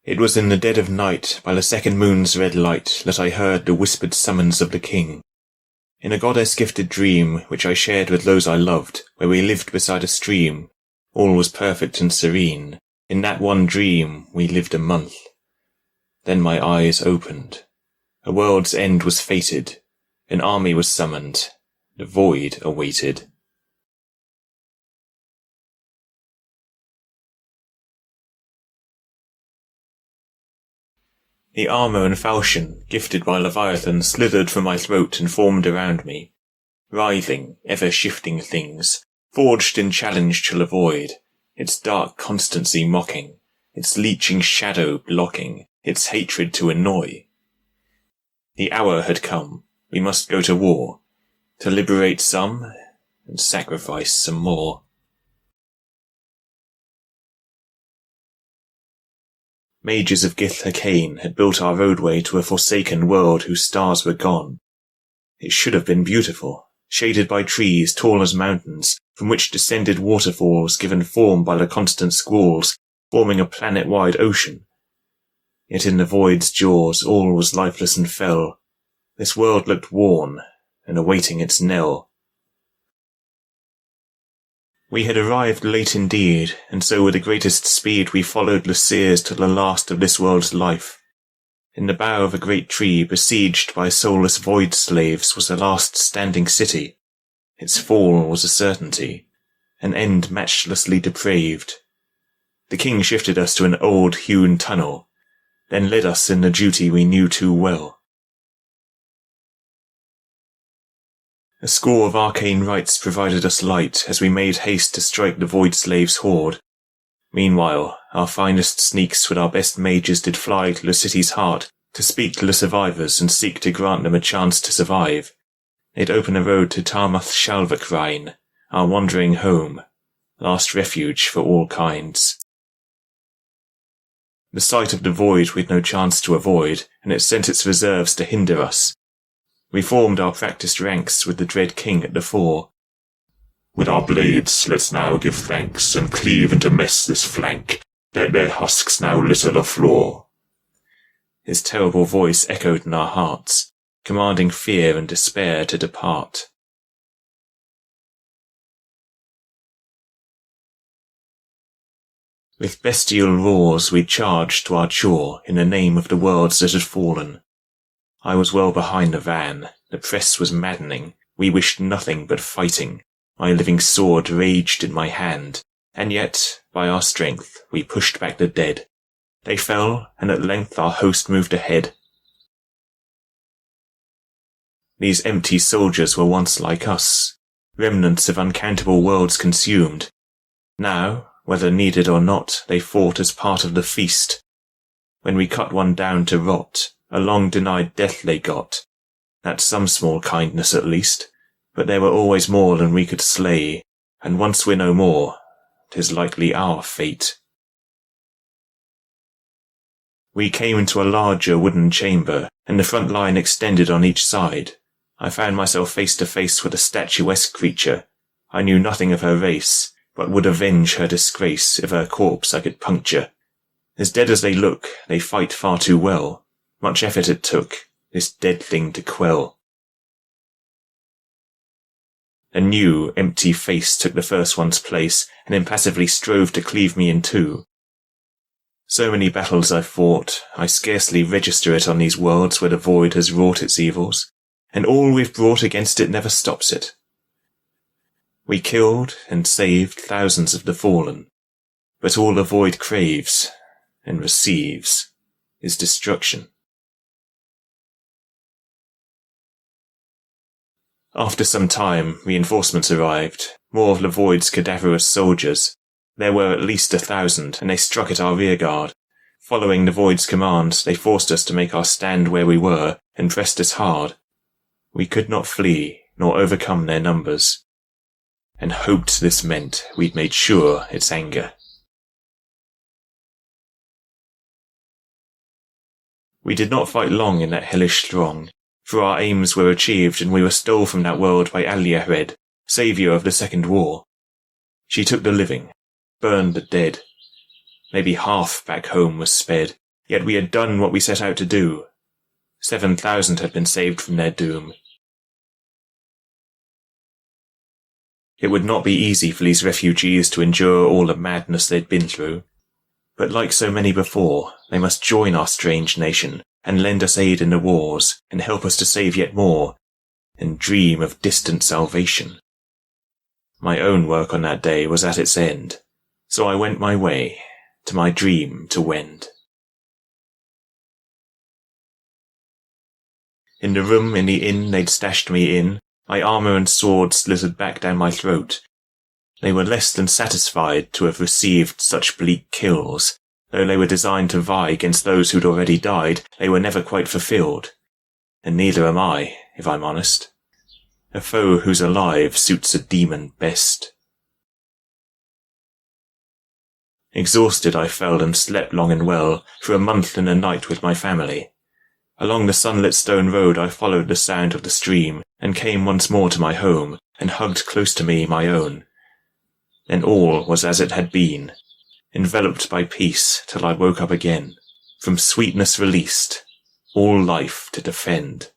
It was in the dead of night, by the second moon's red light, that I heard the whispered summons of the king. In a goddess-gifted dream, which I shared with those I loved, where we lived beside a stream, all was perfect and serene. In that one dream we lived a month. Then my eyes opened. A world's end was fated. An army was summoned. The void awaited. The armour and falchion, gifted by Leviathan, slithered from my throat and formed around me. Writhing, ever-shifting things, forged in challenge to the void, its dark constancy mocking, its leeching shadow blocking, its hatred to annoy. The hour had come. We must go to war, to liberate some and sacrifice some more. Mages of Gith-Hakain had built our roadway to a forsaken world whose stars were gone. It should have been beautiful, shaded by trees tall as mountains, from which descended waterfalls given form by the constant squalls, forming a planet-wide ocean. Yet in the void's jaws all was lifeless and fell. This world looked worn, and awaiting its knell. We had arrived late indeed, and so with the greatest speed we followed the seers to the last of this world's life. In the bough of a great tree, besieged by soulless void slaves, was the last standing city. Its fall was a certainty, an end matchlessly depraved. The king shifted us to an old hewn tunnel, then led us in the duty we knew too well. A score of arcane rites provided us light as we made haste to strike the void slaves' horde. Meanwhile, our finest sneaks with our best mages did fly to the city's heart to speak to the survivors and seek to grant them a chance to survive. They'd open a road to Tahmath Shalvakryne, our wandering home, last refuge for all kinds. The sight of the void we'd no chance to avoid, and it sent its reserves to hinder us. We formed our practised ranks with the dread king at the fore. With our blades let's now give thanks, and cleave into mess this flank. Let their husks now litter the floor. His terrible voice echoed in our hearts, commanding fear and despair to depart. With bestial roars we charged to our chore in the name of the worlds that had fallen. I was well behind the van, the press was maddening, we wished nothing but fighting, my living sword raged in my hand, and yet, by our strength, we pushed back the dead. They fell, and at length our host moved ahead. These empty soldiers were once like us, remnants of uncountable worlds consumed. Now, whether needed or not, they fought as part of the feast. When we cut one down to rot, a long-denied death they got. That's some small kindness at least, but there were always more than we could slay, and once we're no more, 'tis likely our fate. We came into a larger wooden chamber, and the front line extended on each side. I found myself face to face with a statuesque creature. I knew nothing of her race, but would avenge her disgrace if her corpse I could puncture. As dead as they look, they fight far too well. Much effort it took, this dead thing to quell. A new, empty face took the first one's place, and impassively strove to cleave me in two. So many battles I've fought, I scarcely register it on these worlds where the void has wrought its evils, and all we've brought against it never stops it. We killed and saved thousands of the fallen, but all the void craves and receives is destruction. After some time, reinforcements arrived, more of the void's cadaverous soldiers. There were at least 1,000, and they struck at our rearguard. Following the void's commands, they forced us to make our stand where we were, and pressed us hard. We could not flee, nor overcome their numbers, and hoped this meant we'd made sure its anger. We did not fight long in that hellish throng, for our aims were achieved and we were stole from that world by Aliahred, saviour of the Second War. She took the living, burned the dead. Maybe half back home was sped, Yet we had done what we set out to do. 7,000 had been saved from their doom. It would not be easy for these refugees to endure all the madness they'd been through. But like so many before, they must join our strange nation and lend us aid in the wars and help us to save yet more and dream of distant salvation. My own work on that day was at its end, so I went my way to my dream to wend. In the room in the inn they'd stashed me in, my armour and sword slithered back down my throat. They were less than satisfied to have received such bleak kills. Though they were designed to vie against those who'd already died, they were never quite fulfilled. And neither am I, if I'm honest. A foe who's alive suits a demon best. Exhausted I fell and slept long and well, for a month and a night with my family. Along the sunlit stone road I followed the sound of the stream, and came once more to my home, and hugged close to me my own. Then all was as it had been, enveloped by peace till I woke up again, from sweetness released, all life to defend.